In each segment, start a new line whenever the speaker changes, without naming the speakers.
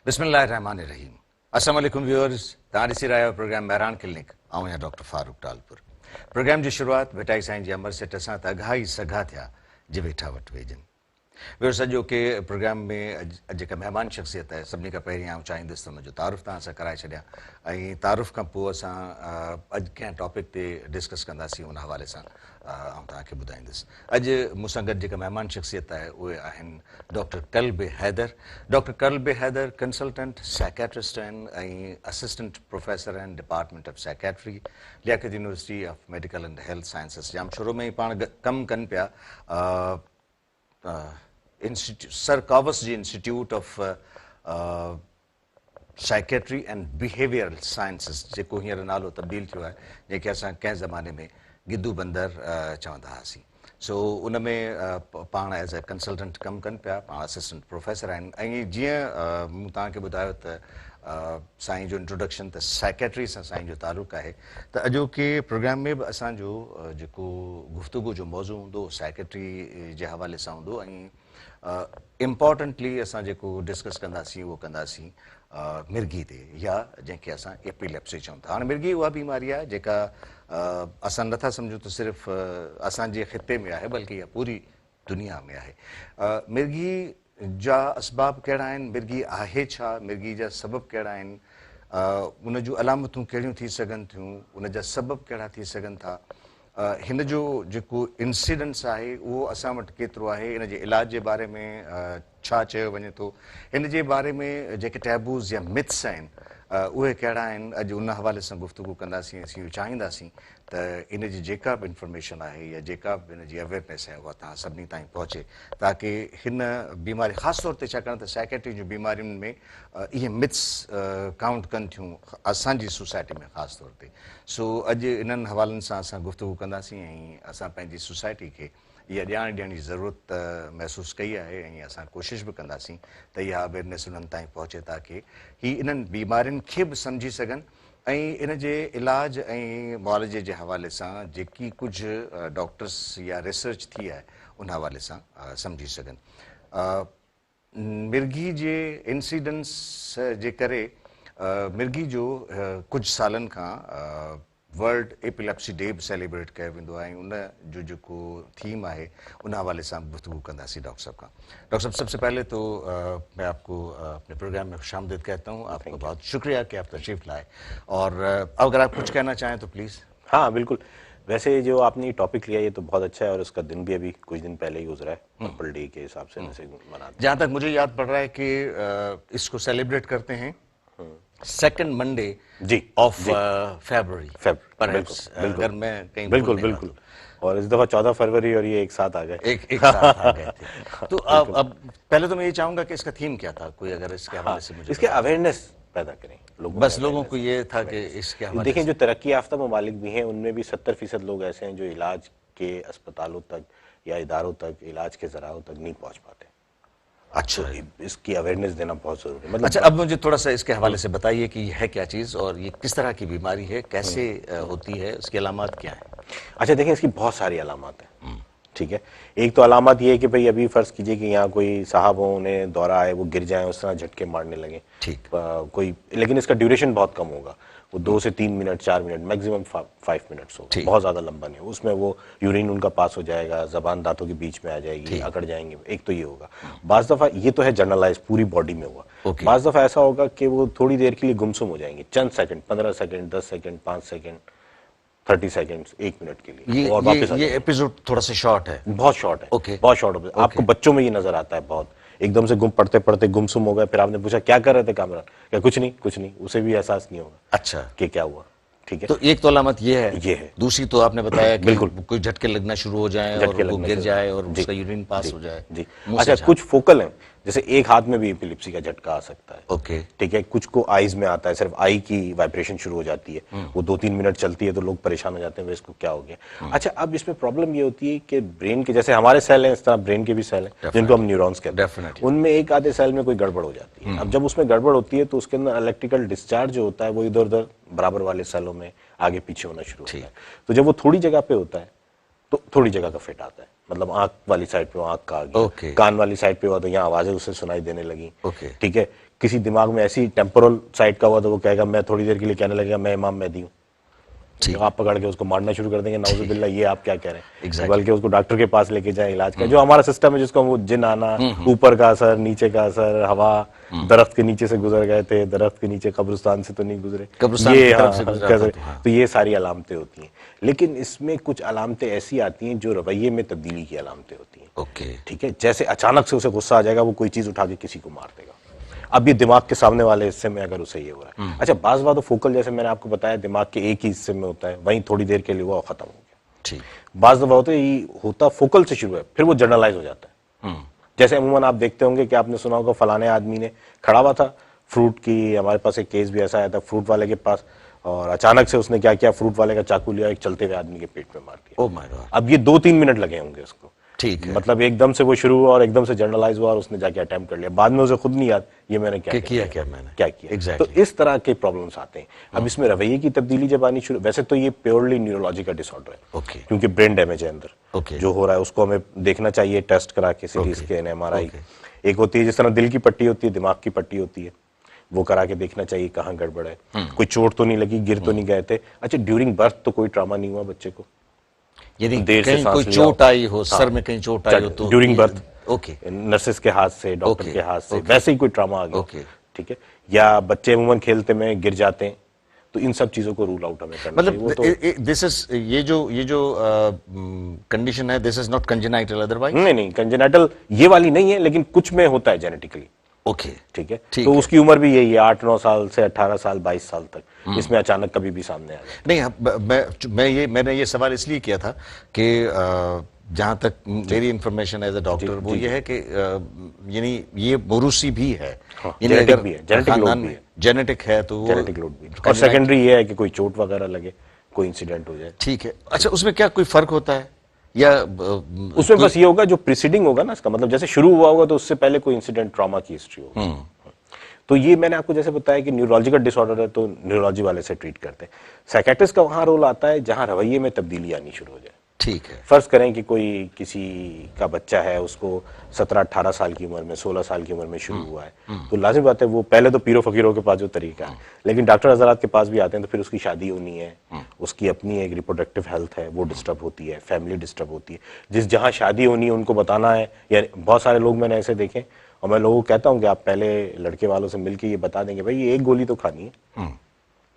बिस्मिल्लाहिर्रहमानिर्रहीम। अस्सलाम वालेकुम व्यूअर्स, तव्हां ॾिसी रहिया आहियो प्रोग्राम बहिरान क्लिनिक। ऐं या डॉक्टर फारूक टालपुर। प्रोग्राम जी शुरूआत वेठाई साईं जी अमर सेठ सां त अघा ई सघा थिया जे वेठा वटि वेझनि। व्यूअर्स, सॼो के प्रोग्राम में जेका महिमान शख़्सियत आहे सभिनी खां पहिरीं आउं चाहींदुसि त हुनजो तारुफ़ तव्हां सां कराए छॾियां ऐं तारुफ़ खां पोइ असां अॼु कंहिं टॉपिक ते डिस्कस कंदासीं उन हवाले सां आउं तव्हांखे ॿुधाईंदुसि। अॼु मूंसां गॾु जेका महिमान शख़्सियत आहे उहे आहिनि doctor Kalb Haider. Doctor Kalb Haider consultant psychiatrist आहिनि ऐं असिस्टेंट प्रोफेसर आहिनि department of psychiatry, Liaquat university of medical and health sciences. जाम शुरू में ई पाण कमु कनि पिया sir Cowasjee institute of psychiatry and behavioural sciences, जेको हींअर नालो तब्दील थियो आहे, जंहिंखे असां कंहिं ज़माने में गिद्दू बंदर चवंदा हुआसीं। सो उन में पाण एज़ ए कंसल्टेंट कमु कनि पिया, पाण असिस्टेंट प्रोफेसर आहिनि। ऐं जीअं मूं तव्हांखे ॿुधायो त साईं जो इंट्रोडक्शन त साइकेट्री सां साईं जो तालुक़ु आहे, त अॼोके प्रोग्राम में बि असांजो जेको गुफ़्तगू जो मौज़ू हूंदो साइकेट्री जे हवाले सां हूंदो ऐं इम्पॉर्टेंटली असां जेको डिस्कस कंदासीं उहो कंदासीं मिर्गी ते, या जंहिंखे असां एपिलेप्सी चऊं था। हाणे मिर्गी उहा बीमारी आहे जेका असां नथा सम्झूं त सिर्फ़ु असांजे ख़िते में आहे, बल्कि इहा पूरी दुनिया में आहे। मिर्गी जा असबाब कहिड़ा आहिनि, मिर्गी आहे छा, मिर्गी जा सबब कहिड़ा आहिनि, उन जूं अलामतूं कहिड़ियूं थी सघनि थियूं, उन जा सबब कहिड़ा थी सघनि था, हिन जो जेको इंसिडेंस आहे उहो असां वटि केतिरो आहे, इन जे इलाज जे बारे में छा चयो वञे थो, हिन जे बारे में जेके टैबूज़ या मिथ्स आहिनि उहे कहिड़ा आहिनि, अॼु उन हवाले सां गुफ़्तगू कंदासीं। असीं चाहींदासीं त इन जी जेका बि इंफॉर्मेशन आहे या जेका बि इन जी अवेयरनेस आहे उहा तव्हां सभिनी ताईं पहुचे, ताकी हिन बीमारी ख़ासि तौर ते छाकाणि त साइकेट्री जूं बीमारियुनि में इहे मिथ्स काउंट कनि थियूं असांजी सोसाइटी में ख़ासि तौर ते। सो अॼु इन्हनि हवालनि सां असां गुफ़्तगू कंदासीं ऐं असां पंहिंजी सोसाइटी खे इहा ॼाण ॾियण जी ज़रूरत महसूसु कई आहे ऐं असां कोशिशि बि कंदासीं त इहा अवेयरनेस उन्हनि ताईं पहुचे, ताकी हीअ इन्हनि बीमारियुनि खे बि सम्झी सघनि ऐं इन जे इलाज ऐं मुआलजे जे हवाले सां जेकी कुझु डॉक्टर्स या रिसर्च थी आहे उन हवाले सां सम्झी सघनि। मिर्गी जे इंसिडेंस जे करे मिर्गी जो कुझु सालनि खां वर्ल्ड एपिलेप्सी डे बि सेलिब्रेट कयो वेंदो आहे ऐं उन जो जेको थीम आहे उन हवाले सां गुफ्तगू कंदासीं डॉक्टर साहब खां। डॉक्टर साहब, सबसे पहले तो मैं आपको अपने प्रोग्राम में खुशामदीद कहता हूँ। आपका बहुत शुक्रिया कि आप तशरीफ़ लाए, और अगर आप कुछ कहना चाहें तो प्लीज़।
हाँ बिल्कुल, वैसे जो आपने टॉपिक लिया ये तो बहुत अच्छा है और उसका दिन भी अभी कुछ दिन पहले ही गुजरा है, पर्पल डे के हिसाब से वैसे मनाते हैं।
जहाँ तक मुझे याद पड़ रहा है कि इसको सेलिब्रेट करते हैं सेकंड मंडे ऑफ फरवरी। अगर मैं कहीं
बिल्कुल बिल्कुल, और इस दफा 14 फरवरी और ये एक साथ आ गए,
एक साथ आ गए थे। तो अब पहले तो मैं ये चाहूंगा कि इसका थीम क्या था, कोई अगर इसके हवाले से मुझे
इसके अवेयरनेस पैदा करें
बस लोगों को ये था कि इसके हवाले
देखें, जो तरक्की याफ्ता ममालिक भी हैं उनमें भी 70% लोग ऐसे हैं जो इलाज के अस्पतालों तक या इदारों तक, इलाज के ज़राओं तक नहीं पहुंच पाते।
अच्छा,
तो इसकी अवेयरनेस देना बहुत जरूरी है। मतलब
अच्छा, अब मुझे थोड़ा सा इसके हवाले से बताइए कि ये है क्या चीज़ और ये किस तरह की बीमारी है, कैसे होती है, उसकी अलामत क्या है।
अच्छा देखिए, इसकी बहुत सारी अलामत है, ठीक है। एक तो अलामत ये है कि भाई अभी फर्ज कीजिए कि यहाँ कोई साहब हो, उन्हें दौरा आए, वो गिर जाएं, उस तरह झटके मारने लगे,
ठीक,
कोई, लेकिन इसका ड्यूरेशन बहुत कम होगा, वो 2 से 3 मिनट 4 मिनट मैक्सिमम 5 मिनट्स होगा, बहुत ज़्यादा लंबा नहीं हो। उसमें वो यूरिन उनका पास हो जाएगा, जबान दांतों के बीच में आ जाएगी, अकड़ जाएंगे, एक तो ये होगा। बाज़ दफ़ा ये तो है जनरलाइज पूरी बॉडी में हुआ, बाज़ दफ़ा ऐसा होगा कि वो थोड़ी देर के लिए गुमसुम हो जाएंगे, चंद second, 15 second, 10 second, 5 second, 30 seconds, 1 minute के लिए, और वापस
ये एपिसोड थोड़ा सा शॉर्ट है,
बहुत शॉर्ट है, बहुत शॉर्ट है। आपको बच्चों में ये नजर आता है, बहुत एकदम से पढ़ते पढ़ते गुमसुम हो गए, फिर आपने पूछा क्या कर रहे थे कामरान, क्या कुछ नहीं, उसे भी एहसास नहीं होगा
अच्छा
कि क्या हुआ, ठीक है।
तो एक तो अलामत ये है, दूसरी तो आपने बताया कि
बिल्कुल
कोई झटके लगना शुरू हो जाए और वो गिर जाए और उसका यूरिन पास हो जाए।
जी, अच्छा, कुछ फोकल हैं, जैसे एक हाथ में भी एपिलेप्सी का झटका आ सकता है,
ओके,
ठीक है। कुछ को आईज में आता है, सिर्फ आई की वाइब्रेशन शुरू हो जाती है, वो 2-3 मिनट चलती है तो लोग परेशान हो जाते हैं, इसको क्या हो गया। अच्छा, अब इसमें प्रॉब्लम ये होती है कि ब्रेन के, जैसे हमारे सेल हैं इस तरह ब्रेन के भी सेल हैं जिनको हम न्यूरॉन्स कहते हैं, उनमें एक आधे सेल में कोई गड़बड़ हो जाती है। अब जब उसमें गड़बड़ होती है तो उसके अंदर इलेक्ट्रिकल डिस्चार्ज जो होता है वो इधर उधर बराबर वाले सेलों में आगे पीछे होना शुरू होता है। तो जब वो थोड़ी जगह पे होता है तो थोड़ी जगह का फिट आता है, मतलब आंख वाली साइड पे आंख का आ गया, कान वाली साइड पे हुआ तो यहाँ आवाजें उससे सुनाई देने लगी,
okay.
ठीक है। किसी दिमाग में ऐसी टेम्पोरल साइड का हुआ तो वो कहेगा, मैं थोड़ी देर के लिए कहने लगेगा मैं इमाम मेहदी हूँ, आप पकड़ के उसको मारना शुरू कर देंगे, नाउजुबिल्लाह, ये आप क्या कह रहे हैं।
Exactly.
बल्कि उसको डॉक्टर के पास लेके जाए, इलाज का जो हमारा सिस्टम है, जिसको वो जिन आना, ऊपर का असर, नीचे का असर, हवा, दरख्त के नीचे से गुजर गए थे, दरख्त के नीचे कब्रिस्तान से तो नहीं गुजरे,
कब्रिस्तान
ये
की तरफ से गुजरा था,
तो ये सारी अलामतें होती हैं। लेकिन इसमें कुछ अलामतें ऐसी आती हैं जो रवैये में तब्दीली की अलामतें होती हैं।
ओके,
ठीक है, जैसे अचानक से उसे गुस्सा आ जाएगा, वो कोई चीज उठा के किसी को मार देगा। अब ये दिमाग के सामने वाले हिस्से में अगर उसे ये हो रहा है, अच्छा बाज़ बात फोकल, जैसे मैंने आपको बताया, दिमाग के एक ही हिस्से में होता है, वहीं थोड़ी देर के लिए हुआ और खत्म हो गया।
ठीक,
बाज़ दफा होता फोकल से शुरू है, फिर वो जनरलाइज हो जाता है। जैसे अमूमन आप देखते होंगे कि आपने सुना होगा फलाने आदमी ने खड़ा हुआ था फ्रूट की, हमारे पास एक केस भी ऐसा आया था फ्रूट वाले के पास, और अचानक से उसने क्या किया, फ्रूट वाले का चाकू लिया, एक चलते हुए आदमी के पेट में मार दिया।
Oh my God.
अब ये 2-3 मिनट लगे होंगे उसको,
ठीक है,
मतलब एकदम से वो शुरू हुआ और एकदम से जनरलाइज हुआ और उसने जाके अटेम्प्ट कर लिया, बाद में उसे खुद नहीं याद ये मैंने क्या
मैंने
क्या किया।
Exactly.
तो इस तरह के प्रॉब्लम्स आते हैं। अब इसमें रवैये की तब्दीली जब आनी शुरू, वैसे तो ये प्योरली न्यूरोलॉजी का डिसऑर्डर है,
ओके,
क्योंकि ब्रेन डैमेज है अंदर,
ओके,
जो हो रहा है उसको हमें देखना चाहिए टेस्ट करा के, सीटी स्कैन, एमआरआई। एक होती है जिस तरह दिल की पट्टी होती है, दिमाग की पट्टी होती है, वो करा के देखना चाहिए कहाँ गड़बड़ है, कोई चोट तो नहीं लगी, गिर तो नहीं गए थे। अच्छा, ड्यूरिंग बर्थ तो कोई ट्रॉमा नहीं हुआ बच्चे को,
यदि
देर से
कहीं
सांस
कोई
लिया
चोट आई हो, सर में कहीं चोट आई हो तो
ड्यूरिंग बर्थ,
ओके,
नर्सेस के हाथ से, डॉक्टर के हाथ से, वैसे ही कोई ट्रॉमा आ गया,
ओके,
ठीक है, या बच्चे अमूमन खेलते में गिर जाते हैं, तो इन सब चीजों को रूल आउट हमें करना चाहिए।
मतलब दिस इज ये जो कंडीशन है, this is not congenital otherwise.
नहीं, कंजेनाइटल ये वाली नहीं है, लेकिन कुछ में होता है जेनेटिकली।
ओके,
ठीक है, तो उसकी उम्र भी यही है, 8-9 साल से 18 साल 22 साल तक, इसमें अचानक कभी भी सामने आ जाए।
नहीं, मैंने ये सवाल इसलिए किया था कि जहां तक मेरी इंफॉर्मेशन एज अ डॉक्टर वो ये है कि यानी ये मोरूसी भी है,
जेनेटिक भी है, जेनेटिक लोड भी है,
जेनेटिक है तो
जेनेटिक लोड भी, और सेकेंडरी ये है कि कोई चोट वगैरह लगे, कोई इंसिडेंट हो जाए।
ठीक है। अच्छा, उसमें क्या कोई फर्क होता है या
उसमें बस ये होगा जो प्रीसीडिंग होगा ना इसका, मतलब जैसे शुरू हुआ होगा तो उससे पहले कोई इंसिडेंट, ट्रॉमा की हिस्ट्री होगी। तो ये मैंने आपको जैसे बताया कि न्यूरोलॉजिकल डिसऑर्डर है तो न्यूरोलॉजी वाले से ट्रीट करते हैं। साइकियाट्रिस्ट का वहां रोल आता है जहां रवैये में तब्दीली आनी शुरू हो जाए।
ठीक है,
फर्ज करें कि कोई किसी का बच्चा है, उसको 17-18 साल की उम्र में, 16 साल की उम्र में शुरू हुआ है, तो लाजिम बात है वो पहले तो पीरो फकीरों के पास जो तरीका है, लेकिन डॉक्टर हजरात के पास भी आते हैं तो फिर उसकी शादी होनी है, उसकी अपनी एक रिप्रोडक्टिव हेल्थ है वो डिस्टर्ब होती है, फैमिली डिस्टर्ब होती है, जिस जहां शादी होनी है उनको बताना है। या बहुत सारे लोग मैंने ऐसे देखे, और मैं लोगों को कहता हूं कि आप पहले लड़के वालों से मिलकर ये बता देंगे भाई ये एक गोली तो खानी है,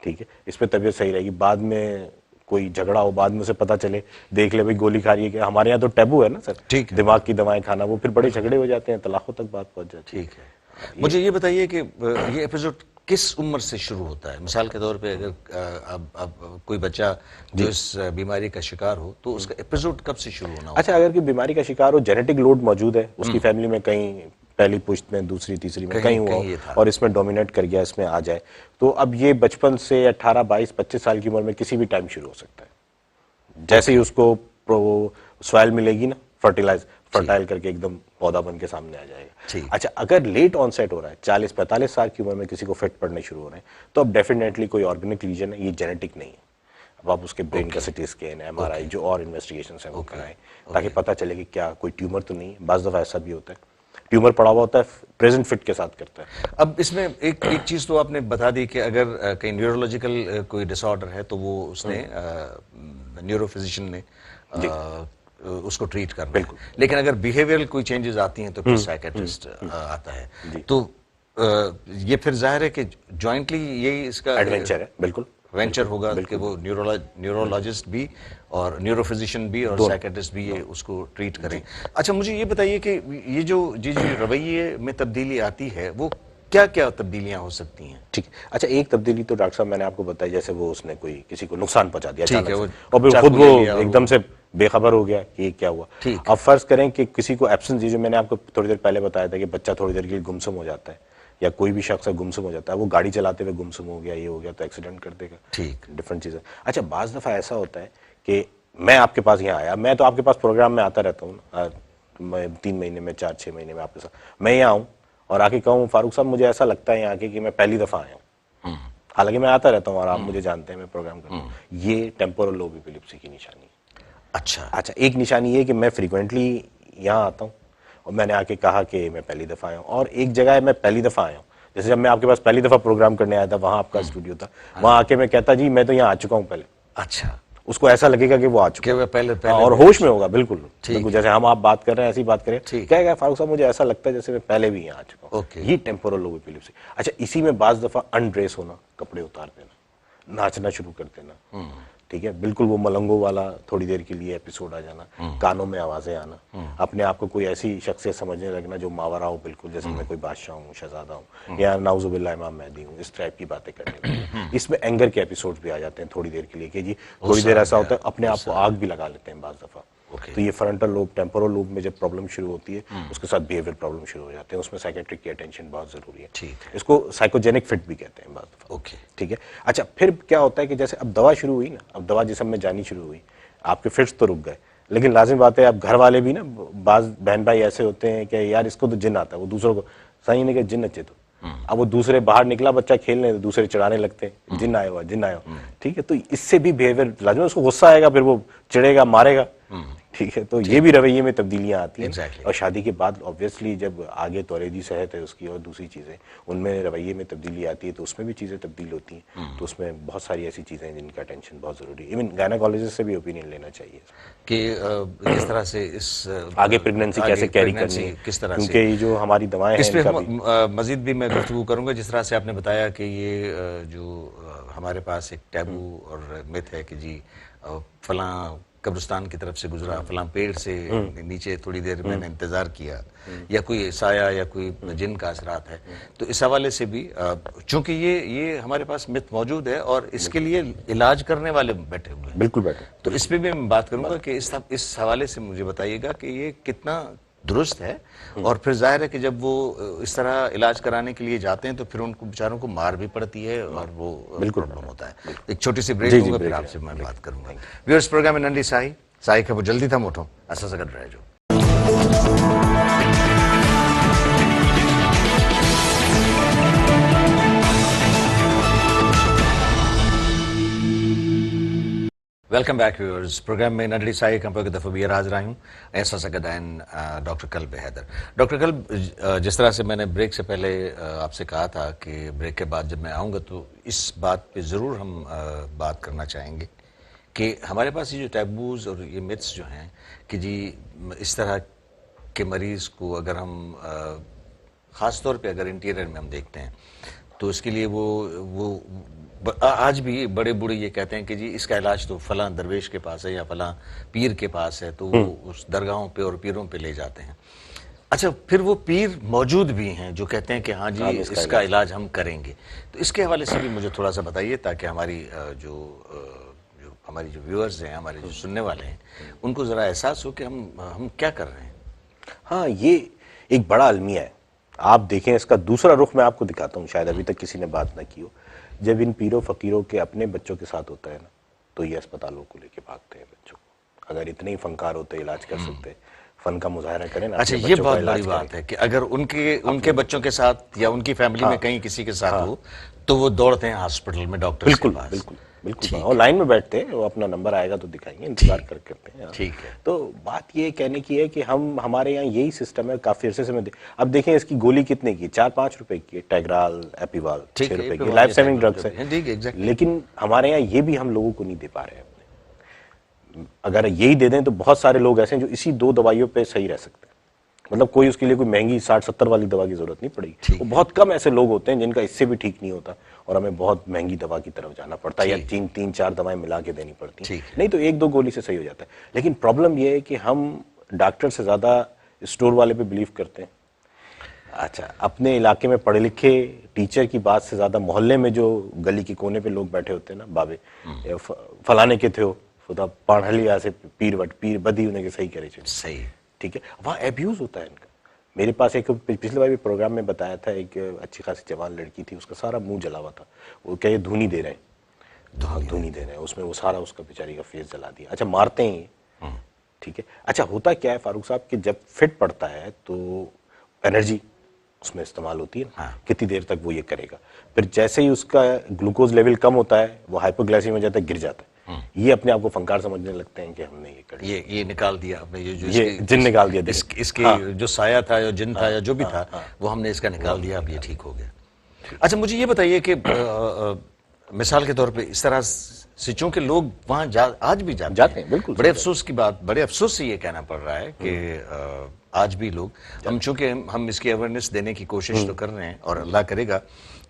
ठीक है, इस पर तबीयत सही रहेगी। बाद में कोई झगड़ा हो, बाद में उसे पता चले, देख ले भाई गोली खा रही है क्या, हमारे यहाँ तो टैबू है ना सर,
ठीक है,
दिमाग की दवाएं खाना, वो फिर बड़े झगड़े हो जाते हैं, तलाकों तक बात पहुंच जाती है।
ठीक है। मुझे ये बताइए कि ये एपिसोड किस उम्र से शुरू होता है? मिसाल के तौर पे अगर अब कोई बच्चा जो इस बीमारी का शिकार हो तो उसका एपिसोड कब से शुरू होना होता है?
अच्छा, अगर कोई बीमारी का शिकार हो, जेनेटिक लोड मौजूद है, उसकी फैमिली में कहीं पहली पुश्त में, दूसरी तीसरी में कहीं हुआ और इसमें डोमिनेट कर गया, इसमें आ जाए, तो अब ये बचपन से 18, 22, 25 साल की उम्र में किसी भी टाइम शुरू हो सकता है। जैसे ही उसको सॉइल मिलेगी ना, फर्टाइल करके एकदम पौधा बन के सामने आ जाएगा। अच्छा, अगर लेट ऑनसेट हो रहा है, 40-45 साल की उम्र में किसी को फिट पड़ने शुरू हो रहे हैं, तो अब डेफिनेटली कोई ऑर्गेनिक लीजन है, ये जेनेटिक नहीं है। अब आप उसके ब्रेन का सिटी स्कैन, एमआरआई, जो और इन्वेस्टिगेशन है वो कराएं, ताकि पता चले कि क्या कोई ट्यूमर तो नहीं है। बाज़ दफा ऐसा भी होता है, ट्यूमर पड़ा हुआ होता है, प्रेजेंट फिट के साथ करता है।
अब इसमें एक चीज तो आपने बता दी कि अगर कहीं न्यूरोलॉजिकल कोई डिसऑर्डर है तो वो उसने न्यूरोफिजिशियन ने उसको ट्रीट करना है। लेकिन अगर बिहेवियरल कोई चेंजेस आती हैं तो फिर साइकियाट्रिस्ट आता है। तो ये फिर जाहिर है कि जॉइंटली यही इसका
एडवेंचर है, बिल्कुल
वेंचर होगा कि वो न्यूरोलॉजिस्ट भी और न्यूरोफिजिशियन भी और साइकियाट्रिस्ट भी ये उसको ट्रीट करें। अच्छा, मुझे ये बताइए कि ये जो रवैये में तब्दीली आती है वो क्या क्या तब्दीलियां हो सकती हैं?
ठीक है। अच्छा, एक तब्दीली तो डॉक्टर साहब मैंने आपको बताई, जैसे वो उसने कोई किसी को नुकसान पहुंचा दिया,
ठीक है,
और फिर खुद वो एकदम से बेखबर हो गया कि क्या हुआ। अब फर्ज करें कि किसी को एब्सेंस, जो मैंने आपको थोड़ी देर पहले बताया था कि बच्चा थोड़ी देर के लिए गुमसुम हो जाता है, या कोई भी शख्स गुमसुम हो जाता है, वो गाड़ी चलाते हुए गुमसुम हो गया, ये हो गया, तो एक्सीडेंट कर देगा।
ठीक,
डिफरेंट चीजें। अच्छा, बाज दफा ऐसा होता है कि मैं आपके पास यहाँ आया, मैं तो आपके पास प्रोग्राम में आता रहता हूँ, मैं 3 महीने में, 4-6 महीने में आपके साथ, मैं यहाँ आऊँ और आके कहूँ फारूक साहब मुझे ऐसा लगता है यहाँ के कि मैं पहली दफा आया हूँ, हालांकि मैं आता रहता हूँ और आप मुझे जानते हैं, मैं प्रोग्राम करता हूँ, ये टेम्पोरल लोब एपिलेप्सी की निशानी है। अच्छा, एक निशानी ये कि मैं फ्रीक्वेंटली यहाँ आता हूँ और मैंने आके कहा कि मैं पहली दफा आया हूँ, और एक जगह मैं पहली दफा आया हूँ जैसे जब मैं आपके पास पहली दफा प्रोग्राम करने आया था, वहां आपका स्टूडियो था, वहां आके मैं कहता जी मैं तो यहाँ आ चुका हूँ पहले,
अच्छा,
उसको ऐसा लगेगा कि वो आ चुका
कि वो पहले
है और होश में होगा, बिल्कुल बिल्कुल
है।
जैसे हम आप बात कर रहे हैं ऐसी बात करें,
ठीक
क्या फारूक साहब मुझे ऐसा लगता है जैसे मैं पहले भी यहाँ आ चुका हूँ।
ओके।
ये टेम्पोरल लोब एपिलेप्सी। अच्छा, इसी में बाज दफा अनड्रेस होना, कपड़े उतार देना, नाचना शुरू कर देना, ठीक है, बिल्कुल वो मलंगो वाला थोड़ी देर के लिए एपिसोड आ जाना, कानों में आवाजें आना, अपने आप को कोई ऐसी शख्सियत समझने लगना जो मावरा हो बिल्कुल, जैसे मैं कोई बादशाह हूँ, शहजादा हूँ, या नाउजुबिल्लाह इमाम मेहदी हूँ, इस टाइप की बातें करने लगना। इसमें एंगर के एपिसोड भी आ जाते हैं थोड़ी देर के लिए कि जी थोड़ी देर ऐसा होता है अपने आप को आग भी लगा लेते हैं बाज दफा। तो ये फ्रंटल लोब टेम्पोरल लोब में जब प्रॉब्लम शुरू होती है, उसके साथ बिहेवियर प्रॉब्लम शुरू हो जाते हैं, उसमें साइकेट्रिक की अटेंशन बहुत जरूरी है।
ठीक है।
इसको साइकोजेनिक फिट भी कहते हैं बात दफा।
ओके।
ठीक है। अच्छा, फिर क्या होता है कि जैसे अब दवा शुरू हुई ना, अब दवा जिसम में जानी शुरू हुई, आपके फिट्स तो रुक गए, लेकिन लाजिम बात है अब घर वाले भी ना, बाज बहन भाई ऐसे होते हैं कि यार इसको तो जिन आता है, वो दूसरों को सही नहीं कि जिन अच्छे तो, अब वो दूसरे बाहर निकला बच्चा खेलने तो दूसरे चढ़ाने लगते हैं, जिन आया हुआ जिन आया हुआ। ठीक है, तो इससे भी बिहेवियर लाजिम, उसको गुस्सा आएगा, फिर वो चिढ़ेगा, मारेगा। ठीक है, तो ये भी रवैये में तब्दीलियां आती हैं।
Exactly.
और शादी के बाद ऑब्वियसली जब आगे तौरेदी सेहत है उसकी और दूसरी चीज़ें, उनमें रवैये में तब्दीली आती है, तो उसमें भी चीज़ें तब्दील होती हैं। तो उसमें बहुत सारी ऐसी चीज़ें हैं जिनका अटेंशन बहुत ज़रूरी है। इवन गायनेकोलॉजिस्ट से भी ओपिनियन लेना चाहिए
कि किस तरह से इस
आगे प्रेगनेंसी कैसे कैरी करनी है,
किस तरह
क्योंकि
से
ये जो हमारी दवाएं हैं
इस पे
इनका भी
मजीद भी मैं गुफ्तगू करूंगा। जिस तरह से आपने बताया कि ये जो हमारे पास एक टैबू और मिथ है कि जी फलां कब्रिस्तान की तरफ से गुजरा, फलां पेड़ से नीचे थोड़ी देर मैंने इंतजार किया, या कोई साया या कोई जिन का असरात है, तो इस हवाले से भी चूंकि ये हमारे पास मिथ मौजूद है और इसके लिए इलाज करने वाले बैठे हुए हैं,
बिल्कुल बैठे,
तो इस पे भी मैं बात करूंगा कि इस हवाले से मुझे बताइएगा कि ये कितना दुरुस्त है। और फिर जाहिर है कि जब वो इस तरह इलाज कराने के लिए जाते हैं तो फिर उनको बेचारों को मार भी पड़ती है और वो प्रॉब्लम होता है। एक छोटी सी ब्रेक होगा, फिर आपसे मैं बात करूंगा। व्यूअर्स, प्रोग्राम में नंदी साई का वो जल्दी था मोटो ऐसा सगड़ रहे जो वेलकम बैक व्यूअर्स। प्रोग्राम में नंदी साई कंपनी की दफ़ा बियर हाजिर आयूँ ऐसा सगदाइन डॉक्टर कल्ब हैदर। डॉक्टर कल्ब, जिस तरह से मैंने ब्रेक से पहले आपसे कहा था कि ब्रेक के बाद जब मैं आऊँगा तो इस बात पे ज़रूर हम बात करना चाहेंगे कि हमारे पास ये जो टैबूज़ और ये मिथ्स जो हैं कि जी इस तरह के मरीज़ को अगर हम ख़ास तौर पे अगर इंटीरियर में हम देखते हैं तो इसके लिए वो आज भी बड़े बूढ़े ये कहते हैं कि जी इसका इलाज तो फलां दरवेश के पास है या फलां पीर के पास है, तो वो उस दरगाहों पे और पीरों पे ले जाते हैं। अच्छा, फिर वो पीर मौजूद भी हैं जो कहते हैं कि हाँ जी इसका इलाज हम करेंगे। तो इसके हवाले से भी मुझे थोड़ा सा बताइए ताकि हमारी हमारी जो व्यूअर्स हैं, हमारे जो सुनने वाले हैं, उनको ज़रा एहसास हो कि हम क्या कर रहे हैं।
हाँ, ये एक बड़ा अलमिया है। आप देखें, इसका दूसरा रुख मैं आपको दिखाता हूँ, शायद अभी तक किसी ने बात ना की हो। जब इन पीरों फकीरों के अपने बच्चों के साथ होता है ना, तो ये अस्पतालों को लेके भागते हैं बच्चों को। अगर इतने ही फनकार होते, इलाज कर सकते, फन का मुजाहरा करें ना।
अच्छा, ये बहुत बड़ी बात है कि अगर उनके बच्चों के साथ या उनकी फैमिली में कहीं किसी के साथ हो तो वो दौड़ते हैं हॉस्पिटल में डॉक्टर के पास।
बिल्कुल बिल्कुल, और लाइन में बैठते हैं, वो अपना नंबर आएगा तो दिखाएंगे, इंतजार करते हैं।
ठीक है।
तो बात ये कहने की है कि हमारे यहाँ यही सिस्टम है काफी अरसे से। मैं अब देखें इसकी गोली कितने की, 4-5 रुपए की, टैगराल, एपिवाल 6 रुपए की, लाइफ सेविंग ड्रग्स है। लेकिन हमारे यहाँ ये भी हम लोगों को नहीं दे पा रहे हैं। अगर यही दे दें तो बहुत सारे लोग ऐसे हैं जो इसी 2 दवाइयों पे सही रह सकते हैं। मतलब कोई उसके लिए कोई महंगी 60-70 वाली दवा की जरूरत नहीं पड़ेगी। वो बहुत कम ऐसे लोग होते हैं जिनका इससे भी ठीक नहीं होता और हमें बहुत महंगी दवा की तरफ जाना पड़ता है या 3-4 दवाएं मिला के देनी पड़ती हैं। नहीं तो 1-2 गोली से सही हो जाता है। लेकिन प्रॉब्लम यह है कि हम डॉक्टर से ज्यादा स्टोर वाले पे बिलीव करते हैं। अच्छा, अपने इलाके में पढ़े लिखे टीचर की बात से ज्यादा मोहल्ले में जो गली के कोने पे लोग बैठे होते हैं ना, बाबे फलाने के थे हो खुदा पाढ़लिया से पीर बदी उन्हें सही करे
सही,
ठीक है, वहाँ एब्यूज होता है इनका। मेरे पास एक पिछले बार भी प्रोग्राम में बताया था, एक अच्छी खासी जवान लड़की थी, उसका सारा मुंह जला हुआ था। वो क्या ये धुनी दे रहे हैं, धुनी दे रहे हैं, उसमें वो सारा उसका बेचारी का फेस जला दिया। अच्छा, मारते हैं, ठीक है। अच्छा, होता क्या है फारूक साहब कि जब फिट पड़ता है तो एनर्जी उसमें इस्तेमाल होती है। हाँ। कितनी देर तक वो ये करेगा, फिर जैसे ही उसका ग्लूकोज लेवल कम होता है वो हाइपोग्लाइसीमिया हो जाता है, गिर जाता है। ये अपने आप को फंकार समझने लगते हैं कि हमने ये कर दिया,
ये निकाल दिया हमने, ये
जिन निकाल दिया,
इसके जो साया था या जिन था या जो भी था वो हमने इसका निकाल दिया, अब ये ठीक हो गया। अच्छा, मुझे ये बताइए कि मिसाल के तौर पे इस तरह से, चूंकि लोग वहां आज भी जाते
हैं, बिल्कुल
बड़े अफसोस की बात, बड़े अफसोस से ये कहना पड़ रहा है कि आज भी लोग, हम चूंकि हम इसकी अवेयरनेस देने की कोशिश तो कर रहे हैं और अल्लाह करेगा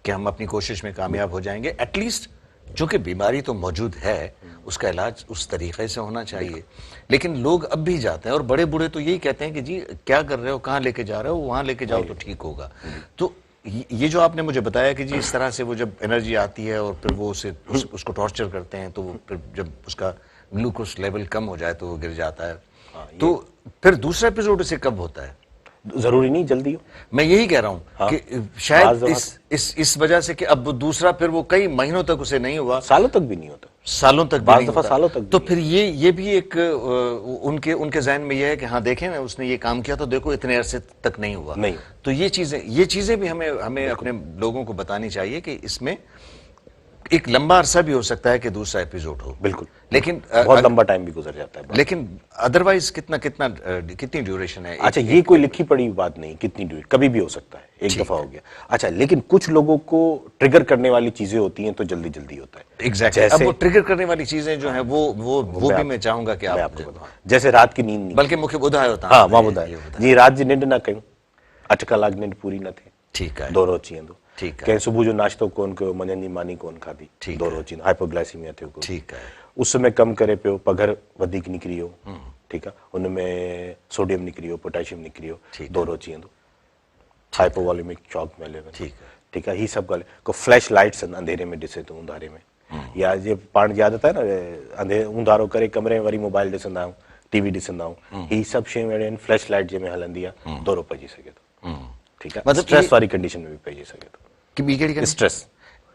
कि हम अपनी कोशिश में कामयाब हो जाएंगे। एटलीस्ट चूंकि बीमारी तो मौजूद है, उसका इलाज उस तरीके से होना चाहिए, लेकिन लोग अब भी जाते हैं और बड़े बूढ़े तो यही कहते हैं कि जी क्या कर रहे हो, कहाँ लेके जा रहे हो, वहां लेके जाओ तो ठीक होगा। तो ये जो आपने मुझे बताया कि जी इस तरह से वो जब एनर्जी आती है और फिर वो उसको टॉर्चर करते हैं, तो वो फिर जब उसका ग्लूकोज लेवल कम हो जाए तो वो गिर जाता है, तो फिर दूसरा एपिसोड उसे कब होता है?
जरूरी नहीं जल्दी हो।
मैं यही कह रहा हूं कि शायद इस वजह से कि अब दूसरा फिर वो कई महीनों तक उसे नहीं हुआ,
सालों तक भी नहीं होता,
सालों तक भी नहीं होता,
सालों तक।
तो फिर ये भी एक उनके जहन में ये है कि हाँ देखें ना, उसने ये काम किया तो देखो इतने अरसे तक नहीं हुआ।
नहीं।
तो ये चीजें भी हमें अपने लोगों को बतानी चाहिए कि इसमें एक लंबा अरसा भी हो सकता है कि दूसरा एपिसोड हो,
बिल्कुल,
लेकिन
बहुत लंबा टाइम भी गुजर जाता है,
लेकिन अदरवाइज कितनी ड्यूरेशन है?
अच्छा, ये कोई लिखी पड़ी बात नहीं, कितनी ड्यूरेशन कभी भी हो सकता है, एक दफा हो गया। अच्छा, लेकिन कुछ लोगों को ट्रिगर करने वाली चीजें होती हैं तो जल्दी जल्दी होता है।
एग्जैक्टली। अब वो ट्रिगर करने वाली चीजें जो हैं वो भी मैं चाहूंगा कि आप
आपको बताऊं, जैसे रात की नींद नहीं,
बल्कि मुख्य बुधा होता
है, हाँ मां बुधा जी, रात जी नींद ना कयूं, 8 कलाक नींद पूरी न थे,
ठीक है,
दौरो अची वेंदो,
ठीक है,
कंहिं सुबुह जो नाश्तो कोन कयो, मंझंदि जी मानी कोन खाधी, दौरो अची वेंदो, हाइपोग्लाइसीमिया थियो,
ठीक है,
उस में कम करे पियो, पघर वधीक निकिरी वियो, ठीक है, उनमें सोडियम निकिरी वियो, पोटेशियम निकिरी वियो, दौरो अची वेंदो, हाइपोवॉल्यूमिक शॉक मिले, ठीक है, ही सब ॻाल्हि को फ्लैश लाइट्स अंधेरे में ॾिसे तो उंधारे में, या जे पाण जी आदत है ना उंधारो करे कमरे में वरी मोबाइल ॾिसंदा आहियूं, टीवी ॾिसंदा आहियूं, ही सब शयूं अहिड़ियूं आहिनि फ्लैश लाइट जंहिंमें हलंदी आहे, दौरो पइजी सघे थो, ठीक है, मतलब स्ट्रेस वाली कंडीशन में भी पइजी सके थो,
कि ॿी कहिड़ी
स्ट्रेस,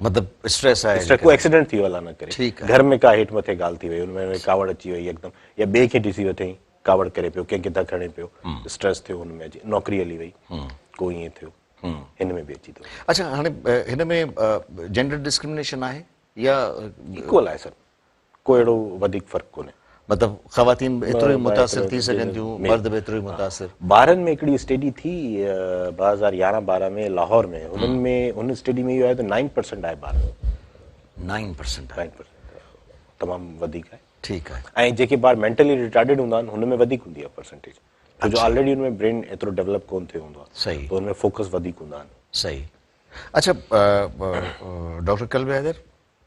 मतलब स्ट्रेस आहे,
स्ट्रेस को एक्सीडेंट थी वियो अला न करे,
ठीक है,
घर में का हेठि मथे ॻाल्हि थी वई, उनमें कावड़ अची वई एकदम, या ॿिए खे ॾिसी वठई कावड़ करे पियो, कंहिंखे धक हणे पियो, स्ट्रेस थियो, हुनमें अची नौकरी हली वई, को ईअं थियो, हिन में बि अची थो।
अच्छा, हाणे हिन में जेंडर डिस्क्रिमिनेशन आहे या
इक्वल आहे सर, कोई अहिड़ो वधीक फ़र्क़ु कोन्हे,
मतलब ख़वातीन एतिरो ई मुतासिर थी सघनि थियूं, मर्द बि एतिरो ई मुतासिर?
ॿारनि में हिकिड़ी स्टडी थी 2011-12 में लाहौर में, हुन स्टडी में इहो आहे त 9% आहे ॿार,
9% आहे,
तमामु वधीक आहे,
ठीकु आहे,
ऐं जेके ॿार मेंटली रिटार्डेड हूंदा आहिनि हुन में वधीक हूंदी आहे परसेंटेज, छो जो ऑलरेडी हुनमें ब्रेन एतिरो डेवलप कोन थियो हूंदो आहे,
सही,
तो हुनमें फोकस वधीक हूंदा आहिनि,
सही। अच्छा, डॉक्टर कल्बे हैदर,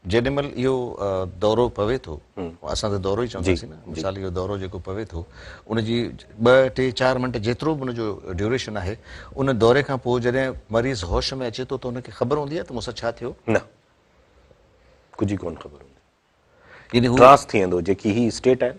जेॾीमहिल इहो दौरो पवे थो, असां त दौरो ई चवंदासीं न, मिसाल इहो दौरो जेको पवे थो, उनजी 2-3-4 मिंट जेतिरो बि उनजो ड्यूरेशन आहे, उन दौरे खां पोइ जॾहिं मरीज़ होश में अचे थो त उनखे ख़बर हूंदी आहे त मूंसां छा थियो?
न, कुझु ई कोन ख़बर हूंदी,
यानी
ट्रांस थी वेंदो, जेकी ही स्टेट आहे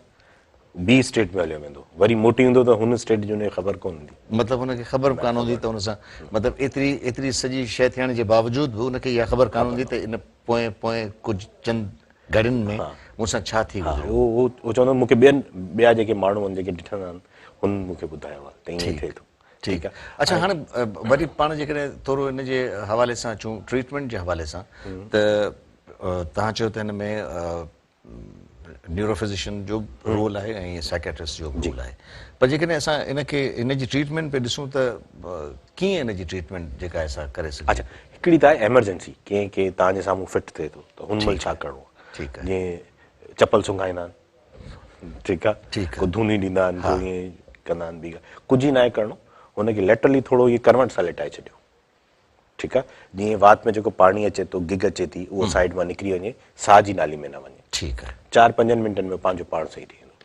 बी स्टेट में हलियो वेंदो, वरी मोटी ईंदो त हुन स्टेट जो उनखे ख़बर कोन हूंदी,
मतलब हुनखे ख़बर कान हूंदी त हुन सां, मतलब एतिरी सॼी शइ थियण जे बावजूद बि हुनखे इहा ख़बर कान हूंदी त इन पोएं कुझु चंद घड़ियुनि में मूंसां छा थी गुज़रियो।
उहो चवंदो मूंखे ॿिया जेके माण्हू आहिनि जेके ॾिठंदा आहिनि हुन मूंखे ॿुधायो आहे त ईअं थिए थो, ठीकु आहे। अच्छा,
हाणे वरी पाण जेकॾहिं थोरो हिन जे हवाले सां अचूं, ट्रीटमेंट जे हवाले सां, त तव्हां चयो त हिन में न्यूरोफिजिशियन जो रोल आहे ऐं साइकेट्रिस्ट जो रोल आहे, पर जेकॾहिं असां इन जी ट्रीटमेंट पे ॾिसूं त कीअं इन जी ट्रीटमेंट जेका आहे असां करे सघूं?
अच्छा, हिकिड़ी त आहे एमरजेंसी, कंहिं तव्हांजे साम्हूं फिट थिए थो त हुन महिल छा करिणो आहे,
ठीकु आहे,
जीअं चपल सुंघाईंदा आहिनि, ठीकु आहे, को धूनी ॾींदा आहिनि, को ईअं कंदा आहिनि, ॿी कुझु ई न आहे करिणो, हुनखे लेटरली थोरो इहे करवट सां लेटाए छॾियो, ठीकु आहे, जीअं वात में जेको पाणी अचे थो, गिग अचे थी, उहो साइड मां निकिरी वञे, साह जी नाली में न वञे,
ठीकु आहे,
4-5 मिंटनि में पंहिंजो पाण सही थी वेंदो,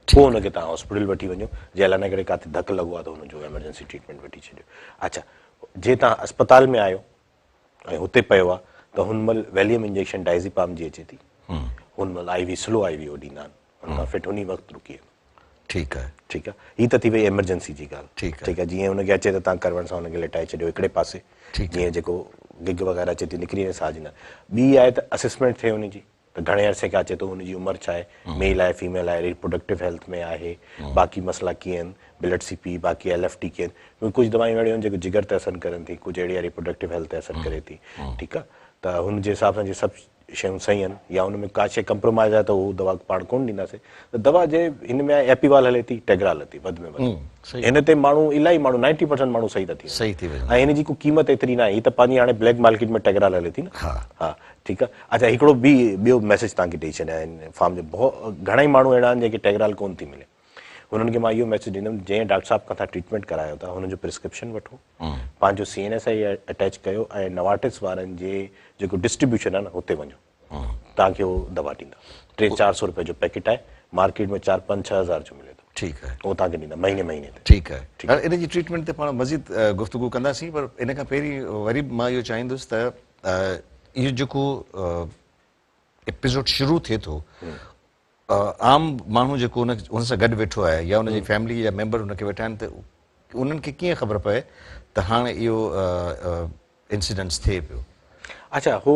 पोइ हुनखे तव्हां हॉस्पिटल वठी वञो, जे अलाए करे किथे धक लॻो आहे त हुनजो एमरजेंसी ट्रीटमेंट वठी छॾियो। अच्छा, जे तव्हां अस्पताल में आहियो ऐं हुते पियो आहे त हुन महिल वैलियम इंजेक्शन डाइज़ीपाम जी अचे थी, हुन महिल IV स्लो IV ॾींदा आहिनि, हुन खां फिट हुन वक़्तु रुकी वेंदो, ठीकु आहे, ठीकु आहे, हीअ त थी वई एमरजेंसी जी ॻाल्हि, ठीकु आहे, जीअं हुनखे अचे त तव्हां करवट सां हुनखे लेटाए छॾियो हिकिड़े पासे, जीअं जेको गिग वग़ैरह अचे थी निकिरी वञे साह जी न। ॿी आहे त असेसमेंट थिए हुनजी, त घणे अरसे खां अचे थो, हुनजी उमिरि छा आहे, मेल आहे फीमेल आहे, रिप्रोडक्टिव हेल्थ में आहे, बाक़ी मसला कीअं आहिनि, ब्लड CP, बाक़ी LFT कीअं आहिनि, कुझु दवायूं अहिड़ियूं आहिनि जेको जिगर ते असरु करनि थी, कुझु अहिड़ी रिप्रोडक्टिव हेल्थ ते असरु करे थी, ठीकु आहे, त हुनजे हिसाब सां जे सभु शयूं सही आहिनि या उनमें का शइ कंप्रोमाइज़ आहे त उहो दवा पाण कोन ॾींदासीं। त दवा जे हिन में एपीवाल हले थी, टेग्राल हले थी वधि में वधि। हिन ते माण्हू इलाही माण्हू 90% माण्हू सही था थी वञनि।
सही थी वञनि।
ऐं हिन जी को क़ीमत एतिरी न आहे। हीअ त पंहिंजी हाणे ब्लैक मार्केट में टेग्राल हले थी न। हा ठीकु आहे। अच्छा हिकिड़ो ॿियो मैसेज तव्हांखे ॾेई छॾिया आहिनि फार्म जो। घणेई माण्हू अहिड़ा आहिनि जंहिंखे टेग्राल कोन थी मिले। उन्हनि खे मां इहो मैसेज ॾींदुमि, जंहिं डॉक्टर साहिब खां तव्हां ट्रीटमेंट करायो था हुननि जो प्रिस्क्रिप्शन वठो, पंहिंजो CNSI अटैच कयो ऐं नवाटिस वारनि जे जेको डिस्ट्रीब्यूशन आहे न हुते वञो, तव्हांखे उहो दवा ॾींदा। 300-400 रुपए जो पैकेट आहे, मार्केट में 4-5-6 हज़ार जो मिले थो।
ठीकु आहे,
उहो तव्हांखे ॾींदा महीने ते।
ठीकु आहे। इन जी ट्रीटमेंट ते पाण मज़ीद गुफ़्तगू कंदासीं, पर इन खां पहिरीं वरी मां इहो चाहींदुसि त इहो जेको एपिसोड शुरू थिए थो, आम माण्हू जेको उन सां गॾु वेठो आहे या उनजी फैमिली या मेंबर उनखे वेठा आहिनि, त उन्हनि खे कीअं ख़बर पए त हाणे इहो इंसिडेंट्स थिए पियो?
अच्छा, हू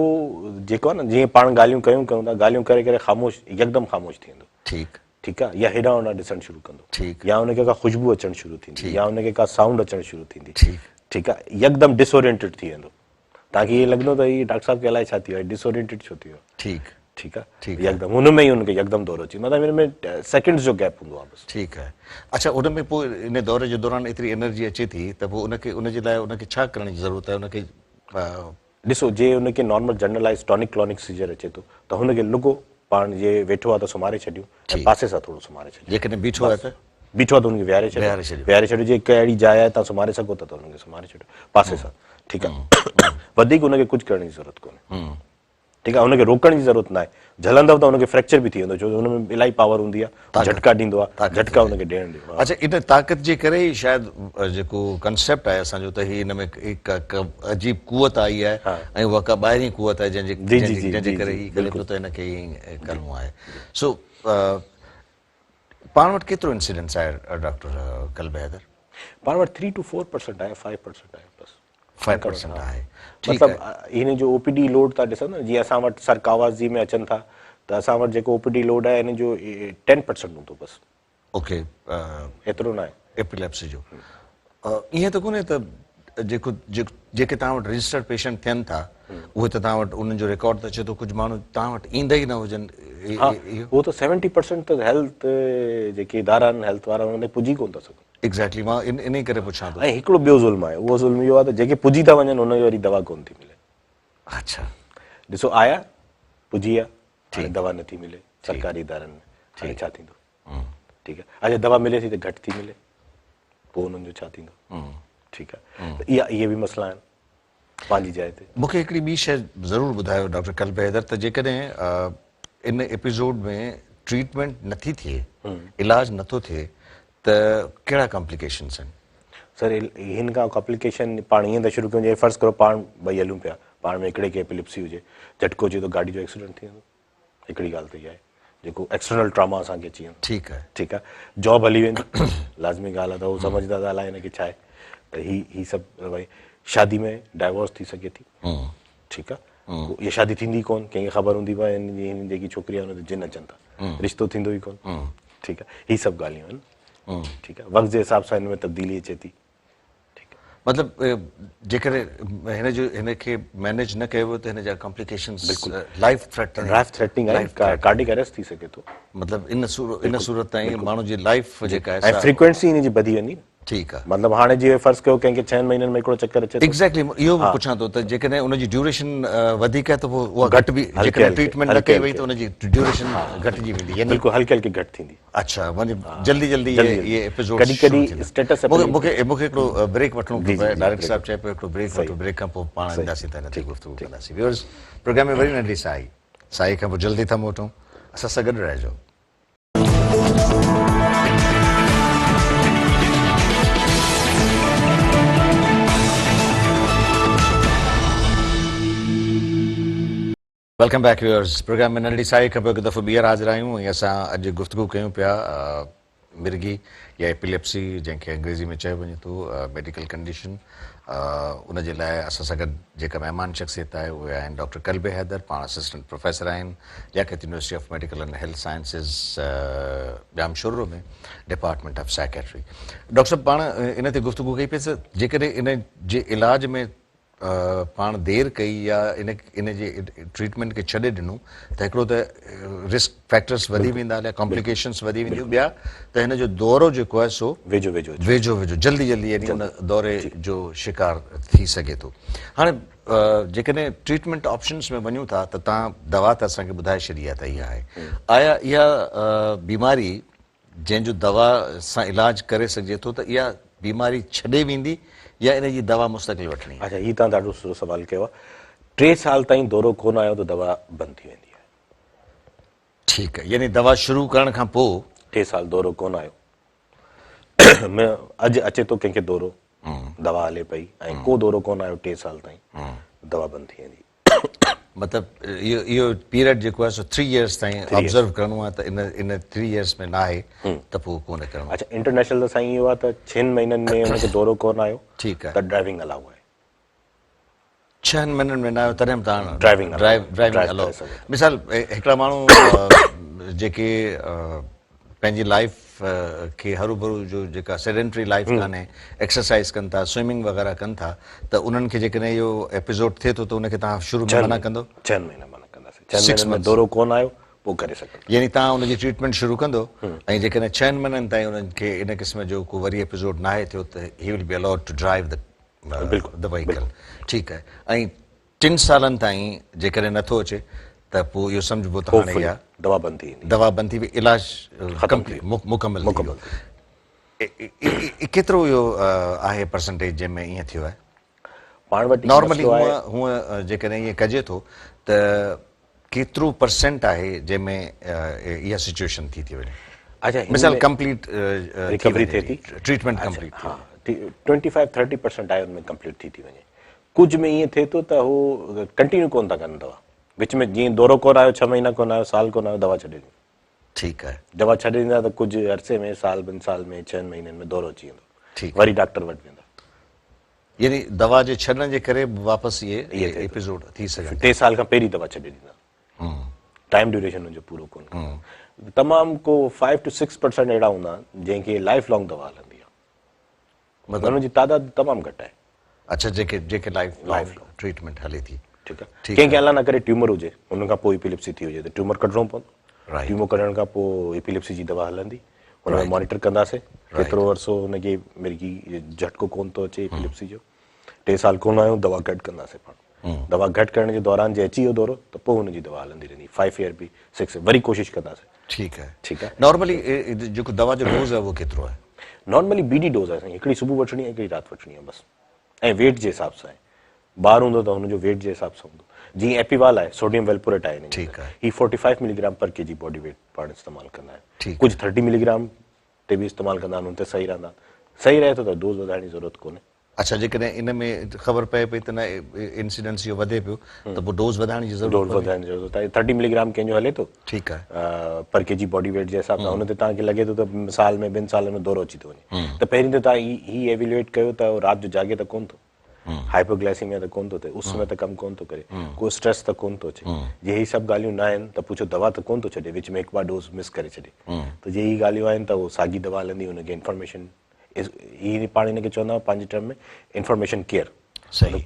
जेको आहे न, जीअं पाण ॻाल्हियूं कयूं था, ॻाल्हियूं करे करे ख़ामोश, यकदम ख़ामोश थी वेंदो। ठीकु आहे। या हेॾां होॾां ॾिसणु शुरू कंदो। ठीकु। या उनखे का ख़ुशबू अचणु शुरू थींदी, या उनखे का साउंड अचणु शुरू थींदी। ठीकु आहे। यकदम डिसओरिएंटेड थी वेंदो। तव्हांखे ईअं लॻंदो त हीअ डॉक्टर साहिब खे अलाए छा थी वियो आहे, डिसओरिएंटेड छो थी वियो। ठीकु आहे। यकदम हुन में ई हुनखे यकदम दौरो अची, मतिलबु हिन में सेकंड्स जो गैप हूंदो आहे बसि।
ठीकु आहे। अच्छा, उन में पोइ इन दौरे जे दौरान एतिरी एनर्जी अचे थी त पोइ उनजे लाइ उनखे छा करण जी ज़रूरत आहे? उनखे
ॾिसो, जे उनखे normal generalize tonic clonic seizure अचे थो त हुनखे लुगो पाण जे वेठो आहे त सुम्हारे छॾियूं ऐं पासे सां थोरो सुम्हारे छॾियो।
जेकॾहिं बीठो आहे त
हुनखे विहारे छॾियो। जे हिकु अहिड़ी जाइ आहे तव्हां सुम्हारे सघो था त हुनखे सुम्हारे छॾियो पासे सां। ठीकु आहे। वधीक हुनखे कुझु करण जी ज़रूरत कोन्हे। ठीकु आहे। हुनखे रोकण जी ज़रूरत न आहे। झलंदव त हुनखे फ्रैक्चर बि थी वेंदो, छो हुन में इलाही पावर हूंदी आहे, झटका ॾींदो आहे, झटका हुनखे ॾियणु ॾियो।
अच्छा, इन ताक़त जे करे ई शायदि जेको कंसेप्ट आहे असांजो त हिन में हिकु अजीब कुवत आई आहे ऐं उहा का ॿाहिरीं कुवत आहे जंहिंजे करे ही करे पियो त हिनखे ईअं करिणो आहे। सो पाण वटि केतिरो इंसिडेंट्स आहे डॉक्टर कल्ब हैदर?
पाण वटि 3 to 4% आहे, 5% आहे बसि।
5% आहे।
मतिलबु हिन जो OPD लोड था ॾिसो न, जीअं असां वटि सरकावाज़ी में अचनि था त असां वटि जेको OPD लोड आहे हिन जो 10% हूंदो बसि।
ओके,
एतिरो न आहे
एपिलेप्सी जो। ईअं त कोन्हे त जेके तव्हां वटि रजिस्टर्ड पेशेंट थियनि था उहे त तव्हां वटि उन्हनि जो रिकॉर्ड त अचे थो, कुझु माण्हू तव्हां वटि ईंदा ई न हुजनि?
उहो त 70% त हेल्थ जेके इदारा आहिनि हेल्थ वारा हुन में पुॼी कोन था सघनि।
एग्ज़ैक्टली, मां इन करे पुछां थो।
ऐं हिकिड़ो ॿियो ज़ुल्म आहे, उहो ज़ुल्म इहो आहे त जेके पुॼी था वञनि हुनजी वरी दवा कोन थी मिले।
अच्छा,
ॾिसो, आया पुॼी विया, हाणे दवा नथी मिले सरकारी इदारनि में, हाणे छा थींदो? ठीकु आहे। अच्छा, दवा मिले थी त घटि थी मिले, पोइ हुननि जो छा थींदो? ठीकु आहे। त इहे बि मसइला आहिनि पंहिंजी जाइ ते। मूंखे
हिकिड़ी ॿी शइ ज़रूरु ॿुधायो डॉक्टर कल्ब हैदर, त जेकॾहिं इन एपिसोड में ट्रीटमेंट नथी थिए, इलाज नथो थिए, त कहिड़ा कॉम्प्लिकेशन्स आहिनि?
सर, हिन खां कॉम्प्लिकेशन पाण ईअं था शुरू कयूं, जीअं फ़र्ज़ु करो पाण ॿई हलूं पिया, पाण में हिकिड़े खे एपिलिप्सी हुजे, झटको अचे थो, गाॾी जो एक्सीडेंट थी वेंदो, हिकिड़ी ॻाल्हि त इहा आहे, जेको एक्सटर्नल ट्रामा असांखे अची वेंदो। ठीकु आहे। जॉब हली वेंदी, लाज़मी ॻाल्हि आहे, त उहो सम्झंदा त अलाए हिनखे छा आहे, त ही सभु भई शादी में डाइवोर्स थी सघे थी। ठीकु आहे। इहा शादी थींदी कोन, कंहिंखे ख़बर हूंदी भाई हिन जेकी छोकिरी आहे हुन ते जिन अचनि था, रिश्तो थींदो ई कोन। ठीकु आहे। ही सभु ॻाल्हियूं आहिनि। ठीकु आहे। वक़्त जे हिसाब सां हिन में तब्दीली अचे थी।
मतिलबु जेकॾहिं हिनखे मैनेज न कयो त हिन जा कॉम्प्लिकेशन्स लाइफ थ्रेटनिंग
आहे, कार्डिक अरेस्ट थी सघे थो।
मतिलबु इन सूरत ताईं माण्हू जी लाइफ जेका आहे
ऐं फ्रीक्वेंसी हिन जी वधी वेंदी।
ठीकु आहे।
मतिलबु हाणे जीअं फ़र्ज़ु कयो कंहिंखे 6 महीननि में हिकिड़ो चक्कर अचे।
एग्ज़ैक्टली, इहो बि पुछां थो त जेकॾहिं उनजी ड्यूरेशन वधीक आहे त पोइ उहा घटि बि, जेकॾहिं ट्रीटमेंट न कई वई त उनजी ड्यूरेशन घटिजी वेंदी, यानी
बिल्कुलु हल्की हल्की घटि थींदी।
अच्छा, जल्दी ये एपिसोड
कॾहिं स्टेटस
मूंखे हिकिड़ो ब्रेक वठणो पए, डायरेक्टर साहिबु चए पियो हिकिड़ो ब्रेक वठो, ब्रेक खां पोइ पाण ईंदासीं त हिन ते गुफ़्तगू कंदासीं। व्यूअर्स, प्रोग्राम में वरी नंढी साई खां पोइ जल्दी था मोटूं, असां सां गॾु रहिजो। वेलकम बैक व्यूअर्स, प्रोग्राम में नंढी साई खां पोइ हिकु दफ़ो ॿीहर हाज़िर आहियूं ऐं असां अॼु गुफ़्तगू कयूं पिया मिर्गी या एपिलेप्सी, जंहिंखे अंग्रेज़ी में चयो वञे थो मेडिकल कंडीशन। उनजे लाइ असां सां गॾु जेका महिमान शख़्सियत आहे उहे आहिनि डॉक्टर कल्ब हैदर, पाण असिस्टेंट प्रोफेसर आहिनि Liaquat university of medical and health Sciences Jamshoro में, डिपार्टमेंट ऑफ साइकेट्री। डॉक्टर साहब, पाण इन ते गुफ़्तगू कई पिए त जेकॾहिं इन जे इलाज में पाण देरि कई या इन जे ट्रीटमेंट खे छॾे ॾिनो त हिकिड़ो त रिस्क फैक्टर्स वधी वेंदा या कॉम्प्लिकेशंस वधी वेंदियूं, ॿिया त हिन जो दौरो जेको आहे सो
वेझो वेझो
वेझो वेझो जल्दी जल्दी यानी उन दौरे जो शिकार थी सघे थो। हाणे जेकॾहिं ट्रीटमेंट ऑप्शन्स में वञूं था त तव्हां दवा त असांखे ॿुधाए छॾी आहे त इहा आहे, आया इहा बीमारी जंहिंजो दवा सां इलाज करे सघिजे थो त इहा बीमारी छॾे वेंदी या इन जी दवा मुस्तक़िल वठणी?
अच्छा, हीउ तव्हां ॾाढो सुठो सवाल कयो आहे। 3 साल ताईं दौरो कोन आयो त दवा बंदि थी वेंदी आहे।
ठीकु आहे, यानी दवा शुरू करण खां पोइ
3 साल दौरो कोन आयो, अॼु अचे थो कंहिंखे दौरो, दवा हले पई ऐं को दौरो कोन आयो 3 साल ताईं, दवा बंदि थी वेंदी।
मतिलबु इहो पीरियड जेको आहे सो 3 इयर्स ताईं ऑब्ज़र्व करिणो आहे, त इन 3 इयर्स में न आहे त पोइ कोन करिणो।
अच्छा, इंटरनेशनल त साईं इहो आहे त 6 महीननि में हुनखे दौरो कोन आयो
ठीकु आहे,
त ड्राइविंग अलाउ आहे।
6 महीननि में न आयो तॾहिं बि तव्हां
ड्राइविंग
अलाउ। मिसाल हिकिड़ा माण्हू जेके पंहिंजी लाइफ खे हरू भरू जो जेका सेडेंटरी लाइफ कान्हे, एक्सरसाइज कनि था, स्विमिंग वग़ैरह कनि था, त उन्हनि खे जेकॾहिं इहो एपिसोड थिए थो त उनखे तव्हां शुरू में मना कंदो?
6 महीना मना कंदासीं। 6 महीननि में दौरो कोन आयो पोइ करे सघंदो,
यानी तव्हां उनजी ट्रीटमेंट शुरू कंदो ऐं जेकॾहिं 6 महीननि ताईं उन्हनि खे इन क़िस्म जो को वरी एपिसोड नाहे थियो त he will be allowed to drive the vehicle. ठीकु आहे, ऐं 3 सालनि ताईं जेकॾहिं नथो अचे त पोइ इहो सम्झबो त हाणे इहा
दवा बंदि थी वेंदी,
दवा बंदि थी वई, इलाज मुकमल थी वियो। केतिरो इहो आहे परसेंटेज जंहिंमें ईअं थियो आहे?
पाण वटि
नॉर्मली हूअं जेकॾहिं ईअं कजे थो त केतिरो परसेंट आहे जंहिंमें इहा सिचुएशन थी वञे?
अच्छा,
मिसाल कंप्लीट
रिकवरी थिए थी,
ट्रीटमेंट कंप्लीट?
हा, 25-30% आहे हुनमें कंप्लीट थी वञे। कुझु में ईअं थिए थो त हू कंटिन्यू कोन था कनि दवा, विच में जीअं दौरो कोन आयो, 6 महीना कोन आयो, साल कोन आयो, दवा छॾे ॾिनी।
ठीकु आहे,
दवा छॾे ॾींदा त कुझु अरसे में, साल 2 साल में, 6 महीननि में दौरो अची वेंदो,
ठीकु,
वरी डॉक्टर वटि वेंदा।
यानी दवा जे छॾण जे करे वापसि इहे एपिसोड थी सघनि।
3 साल खां पहिरीं दवा छॾे ॾींदा, टाइम ड्यूरेशन हुनजो पूरो कोन कंदा। तमामु को 5-6% अहिड़ा हूंदा जंहिंखे लाइफ लॉन्ग दवा हलंदी आहे, मतिलबु हुनजी तादाद तमामु घटि आहे।
अच्छा, जेके लाइफ ट्रीटमेंट हले थी।
ठीकु आहे, कंहिंखे अलाह न करे ट्यूमर हुजे, हुन खां पोइ एपिलेप्सी थी हुजे त ट्यूमर कढणो पवंदो, ट्यूमर कढण खां पोइ एपिलेप्सी जी दवा हलंदी, हुनमें मॉनिटर कंदासीं केतिरो अरसो हुनखे मिर्गी झटको कोन थो अचे एपिलेप्सी जो। 3 साल कोन आयो, दवा घटि कंदासीं पाण, दवा घटि करण जे दौरान जे अची वियो दौरो त पोइ हुनजी दवा हलंदी रहंदी, 5 ईयर बि 6 वरी कोशिशि कंदासीं।
ठीकु आहे,
ठीकु आहे।
नॉर्मली जेको दवा जो डोज़ आहे उहो केतिरो आहे?
नॉर्मली BD डोज़ आहे, हिकिड़ी सुबुह वठणी आहे, हिकिड़ी राति वठणी आहे बसि, ऐं वेट जे हिसाब सां आहे। ॿार हूंदो त हुनजो वेट जे हिसाब सां हूंदो, जीअं एपीवाल आहे, सोडियम वेल्पोरेट आहे,
ठीकु आहे,
ही 45 मिलीग्राम पर केजी बॉडी वेट पाण इस्तेमालु कंदा आहियूं।
ठीकु,
कुझु 30 मिलीग्राम ते बि इस्तेमालु कंदा आहिनि, उन ते सही रहंदा, सही रहे थो त डोज़ वधाइण जी ज़रूरत कोन्हे।
अच्छा, जेकॾहिं इन में ख़बर पए पई त न इंसिडेंस इहो वधे पियो त पोइ डोज़ वधाइण जी ज़रूरत आहे।
30 मिलीग्राम कंहिंजो हले थो,
ठीकु आहे,
पर केजी बॉडी वेट जे हिसाब सां, हुन ते तव्हांखे लॻे थो त साल में 2 सालनि में दौरो अची थो वञे, त पहिरीं त तव्हां ही एवेल्युएट कयो त राति जो जागे त कोन थो, हाइपोग्लाइसीमिया त कोन थो थिए, उस में त कमु कोन थो करे, को स्ट्रेस त कोन थो अचे, जे ही सभु ॻाल्हियूं न आहिनि त पुछो दवा त कोन थो छॾे, विच में हिकु बार डोज़ मिस करे छॾे, त जे ही ॻाल्हियूं आहिनि त उहो साॻी दवा हलंदी, हुनखे इंफॉर्मेशन, ही पाण हिनखे चवंदा आहियूं पंहिंजे टर्म में इंफॉर्मेशन केयर,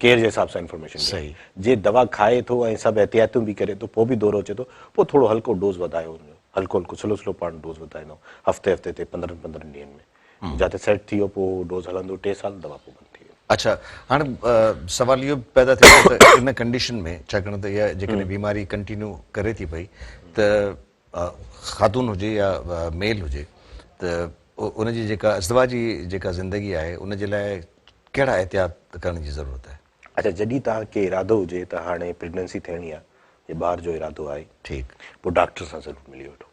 केयर जे हिसाब सां इंफॉर्मेशन सही। जे दवा खाए थो ऐं सभु एहतियातूं बि करे थो, पोइ बि दौरो अचे थो, पोइ थोरो हल्को डोज़ वधायो, हल्को हल्को स्लो पाण डोज़ वधाईंदो, हफ़्ते ते 15 ॾींहंनि में, जिते सेट थी वियो पोइ डोज़ हलंदो, 3 साल दवा पोइ बंदि थी वेंदी।
अच्छा, हाणे सवाल इहो पैदा थिए त इन कंडीशन में, छाकाणि त इहा जेकॾहिं बीमारी कंटिन्यू करे थी पई त ख़ातून हुजे या मेल हुजे त उनजी जेका अज़दवाजी जेका ज़िंदगी आहे उनजे लाइ कहिड़ा एहतियात करण जी ज़रूरत आहे?
अच्छा, जॾहिं तव्हांखे इरादो हुजे त हाणे प्रेगनेंसी थियणी आहे, या ॿार जो इरादो आहे, ठीकु, पोइ डॉक्टर सां ज़रूरु मिली वठो,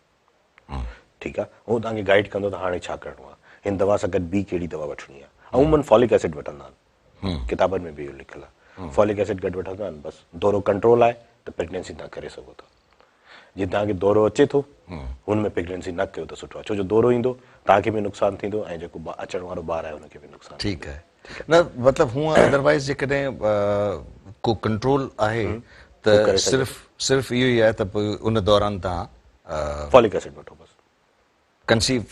ठीकु आहे, उहो तव्हांखे गाइड कंदो त हाणे छा करिणो आहे, हिन दवा सां गॾु ॿी कहिड़ी दवा वठणी आहे। अमूमन फॉलिक एसिड वठंदा आहिनि, किताबनि में बि इहो लिखियलु आहे, फॉलिक एसिड गॾु वठंदा आहिनि, बसि दौरो कंट्रोल आहे त प्रेगनेंसी तव्हां करे सघो था। जीअं तव्हांखे दौरो अचे थो, हुनमें प्रेगनेंसी न कयो त सुठो आहे, छो जो दौरो ईंदो तव्हांखे बि नुक़सानु थींदो ऐं जेको अचण वारो ॿारु आहे हुनखे बि नुक़सानु।
ठीकु आहे, न मतिलबु हूअं अदरवाइज़ जेकॾहिं को कंट्रोल आहे त सिर्फ़ु इहो ई आहे त पोइ उन दौरान तव्हां
फॉलिक एसिड वठो बसि।
कंसीव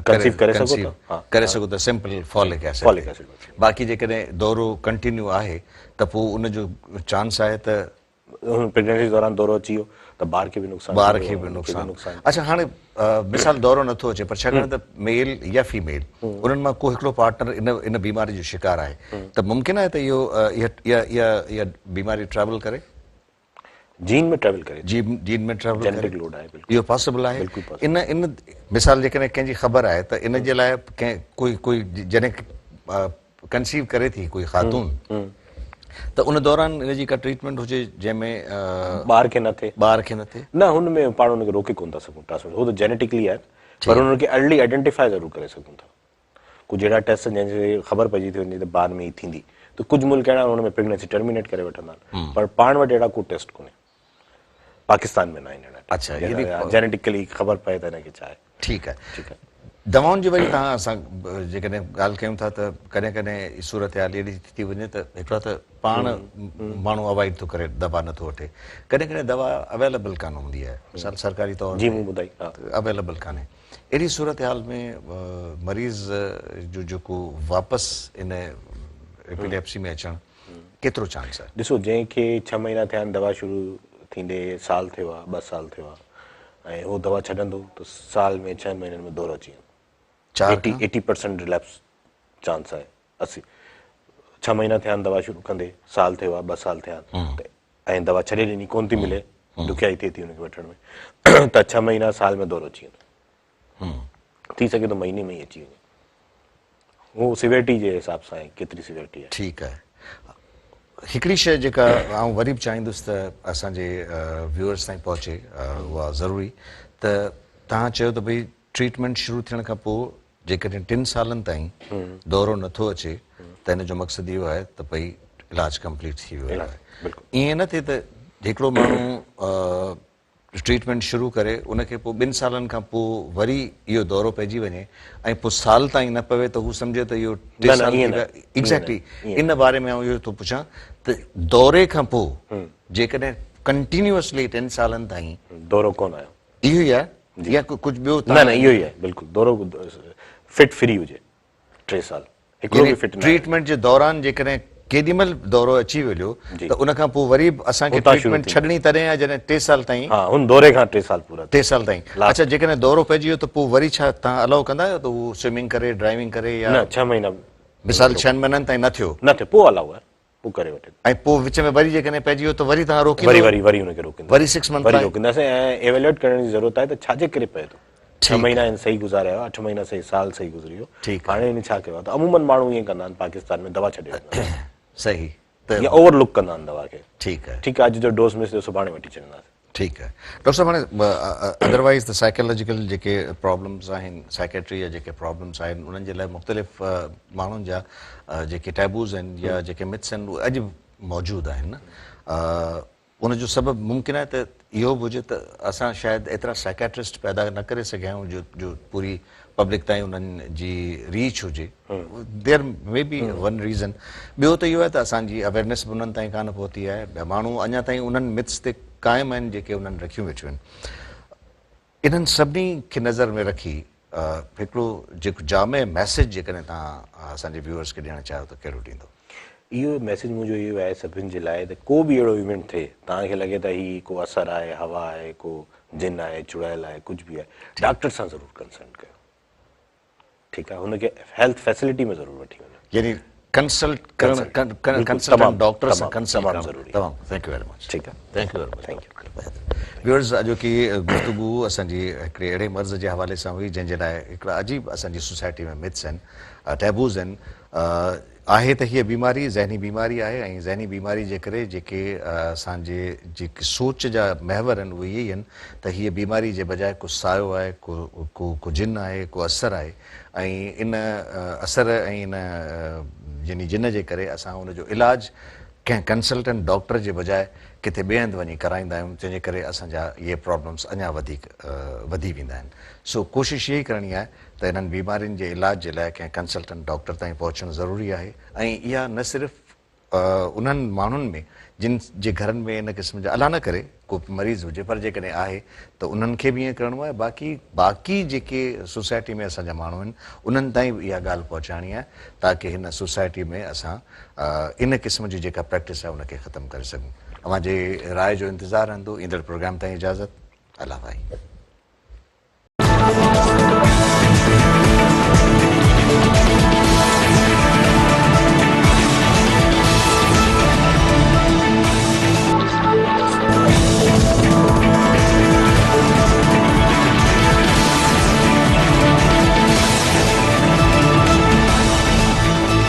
करे सघो था, हाँ,
करे सघो था simple folic acid
folic acid
बाक़ी जेकॾहिं दौरो कंटिन्यू आहे त पोइ उनजो चांस आहे त
प्रेगनेंसी दौरान दौरो अची वियो त ॿार खे बि नुक़सानु
ॿार खे बि नुक़सानु अच्छा हाणे मिसाल दौरो नथो अचे पर छाकाणि त मेल या फीमेल उन्हनि मां को हिकिड़ो पार्टनर इन बीमारी जो शिकार आहे त मुमकिन आहे त इहा बीमारी ट्रेवल करे
जीन में ट्रेवल करे
जीन में ट्रेवल
जेनेटिक लोड आहे बिल्कुलु
इहो पॉसिबल आहे इन मिसाल जेकॾहिं कंहिंजी ख़बर आहे त इन जे लाइ कंहिं कोई जॾहिं कंसीव करे थी कोई ख़ातून त उन दौरान इन जी का ट्रीटमेंट हुजे जंहिंमें
ॿार खे न थिए न हुन में पाण हुनखे रोके कोन था सघूं ट्रांसमिट हो त जेनेटिकली आहे पर हुनखे अर्ली आइडेंटिफाई ज़रूरु करे सघूं था कुझु अहिड़ा टेस्ट जंहिंजे ख़बर पइजी थी वञे त ॿार में ई थींदी त कुझु मुल्क अहिड़ा हुन में प्रेगनेंसी टर्मिनेट करे वठंदा आहिनि पर पाण वटि अहिड़ा को टेस्ट कोन्हे पाकिस्तान में न आहिनि अहिड़ा अच्छा जेनेटिकली ख़बर पए त हिनखे छा आहे
ठीकु आहे दवाउनि जी वरी तव्हां असां जेकॾहिं ॻाल्हि कयूं था त कॾहिं कॾहिं सूरत हाल अहिड़ी थी वञे त हिकिड़ा त पाण माण्हू अवॉइड थो करे दवा नथो वठे कॾहिं कॾहिं दवा अवेलेबल कान हूंदी आहे मिसाल सरकारी तौर
जी मूं ॿुधाई
अवेलेबल कान्हे अहिड़ी सूरत हाल में मरीज़ जो जेको वापसि इन एपिलेप्सी में अचणु केतिरो चांस आहे
ॾिसो जंहिंखे 6 महीना थिया आहिनि दवा शुरू थींदे साल थियो आहे 2 साल थियो आहे ऐं उहो दवा छॾंदो त साल में 6 महीननि में दौरो अची वेंदो 80% रिलैप्स चांस आहे 80 6 महीना थिया आहिनि दवा शुरू कंदे साल थियो आहे 2 साल थिया आहिनि ऐं दवा छॾे ॾिनी कोन थी मिले ॾुखियाई थिए थी हुनखे वठण में त 6 महीना साल में दौरो अची वेंदो थी सघे तो महीने में ई अची वञे उहो सिवियरिटी जे हिसाब सां केतिरी सिवियरिटी आहे
ठीकु आहे हिकिड़ी शइ जेका आउं वरी बि चाहींदुसि त असांजे व्यूअर्स ताईं पहुचे उहा ज़रूरी त तव्हां चयो त भई ट्रीटमेंट शुरू थियण खां पोइ जेकॾहिं 3 सालनि ताईं दौरो नथो अचे त हिन जो मक़सदु इहो आहे त भई इलाजु कंप्लीट थी वियो आहे ईअं न थिए त हिकिड़ो माण्हू ट्रीटमेंट शुरू करे उनखे पोइ 2 सालनि खां पोइ वरी इहो दौरो पइजी वञे ऐं पोइ साल ताईं न पवे त हू सम्झे त इहो 3 साल एग्ज़ैक्टली इन बारे में आउं इहो थो पुछां त दौरे खां पोइ जेकॾहिं कंटिन्यूअसली 3 सालनि ताईं
दौरो कोन आयो
इहो ई आहे या कुझु ॿियो
न इहो ई आहे बिल्कुलु दौरो फिट फ्री हुजे 3 साल हिकिड़ो बि फिट
ट्रीटमेंट जे दौरान जेकॾहिं केॾीमहिल दौरो अची वियो त उन खां पोइ वरी असांखे ट्रीटमेंट छॾणी तॾहिं आहे जॾहिं 3 साल ताईं
हा हुन दौरे खां 3 साल पूरा
3 साल ताईं अच्छा जेकॾहिं दौरो पइजी वियो त पोइ वरी छा तव्हां अलाउ कंदा आहियो त उहो स्विमिंग करे ड्राइविंग करे या
न 6 महीना
मिसाल 6 महीननि ताईं न थियो
पोइ अलाउ आहे पोइ करे वठे
ऐं पोइ विच में वरी जेकॾहिं पइजी वियो त वरी तव्हां रोकी
वरी हुनखे रोकींदा
वरी 6 मंथ
वरी रोकींदासीं ऐं एवेल्यूएट करण जी ज़रूरत आहे त छाजे करे पए थो 6 महीना सही गुज़ारिया 8 महीना सही साल सही गुज़री वियो हाणे हिन छा कयो आहे त अमूमन माण्हू ईअं कंदा आहिनि पाकिस्तान में दवा छॾे वेंदा
सही
या ओवरलुक कंदा आहिनि दवा खे
ठीकु आहे
अॼु जो डोज मिस थियो सुभाणे वठी छॾींदासीं
ठीकु आहे डॉक्टर साहब हाणे अदरवाइज़ त साइकोलॉजिकल जेके प्रॉब्लम्स आहिनि साइकेट्री जा जेके प्रॉब्लम्स आहिनि उन्हनि जे लाइ मुख़्तलिफ़ माण्हुनि जा जेके टैबूज़ आहिनि या जेके मिथ्स आहिनि उहे अॼु मौजूदु आहिनि न उनजो सबबु मुमकिन आहे त इहो बि हुजे त असां शायदि एतिरा साइकेट्रिस्ट पैदा न करे सघिया आहियूं जो पूरी पब्लिक ताईं उन्हनि जी रीच हुजे there may be one reason ॿियो त इहो आहे त असांजी अवेयरनेस बि उन्हनि ताईं कान पहुती आहे माण्हू अञा ताईं उन्हनि मिथ्स ते क़ाइमु आहिनि जेके उन्हनि रखियूं वेठियूं आहिनि इन्हनि सभिनी खे नज़र में रखी हिकिड़ो जेको जामे मैसेज जेकॾहिं तव्हां असांजे व्यूअर्स खे ॾियणु चाहियो त कहिड़ो ॾींदो
इहो मैसेज मुंहिंजो इहो आहे सभिनि जे लाइ त को बि अहिड़ो इवेंट थिए तव्हांखे लॻे त हीउ को असरु आहे हवा आहे को जिन आहे चुड़ैल आहे कुझु बि आहे डॉक्टर सां ज़रूरु कंसल्ट कयो ठीकु आहे हुनखे हेल्थ फैसिलिटी में ज़रूरु वठी वञो
यानी कंसल्टेंट डॉक्टर सां कंसल्ट ज़रूरी थैंक यू वेरी मच ठीकु आहे thank U very much viewers अॼोकी गुफ़्तगू असांजी हिकिड़े अहिड़े मर्ज़ जे हवाले सां हुई जंहिंजे लाइ हिकिड़ा अजीब असांजी सोसाइटी में मिथ्स आहिनि टैबूज़ आहिनि आहे त हीअ बीमारी ज़हनी बीमारी आहे ऐं ज़हनी बीमारी जे करे जेके असांजे जेके सोच जा महवर आहिनि उहे इहे ई आहिनि त हीअ बीमारी जे बजाए को सायो आहे को जिन आहे को असरु आहे ऐं इन असर ऐं इन यानी जिन जे करे असां उनजो इलाजु कंहिं कंसल्टेंट डॉक्टर जे बजाए किथे ॿिए हंधि वञी कराईंदा आहियूं जंहिंजे करे असांजा इहे प्रॉब्लम्स अञा वधीक वधी वेंदा आहिनि सो कोशिशि इहा ई करणी आहे त इन्हनि बीमारियुनि जे इलाज जे लाइ कंहिं कंसल्टेंट डॉक्टर ताईं पहुचणु ज़रूरी आहे ऐं इहा न सिर्फ़ु उन्हनि माण्हुनि में जिन जे घरनि में इन क़िस्म जा अला न करे को मरीज़ हुजे पर जेकॾहिं आहे त उन्हनि खे बि ईअं करिणो आहे, बाक़ी जेके सोसाइटी में असांजा माण्हू आहिनि उन्हनि ताईं बि इहा ॻाल्हि पहुचाइणी आहे ताकी हिन सोसाइटी में असां इन क़िस्म जी जेका प्रैक्टिस आहे उनखे ख़तमु करे सघूं। अव्हांजे राय जो इंतज़ारु रहंदो। ईंदड़ प्रोग्राम ताईं इजाज़त। अल्लाह भाई।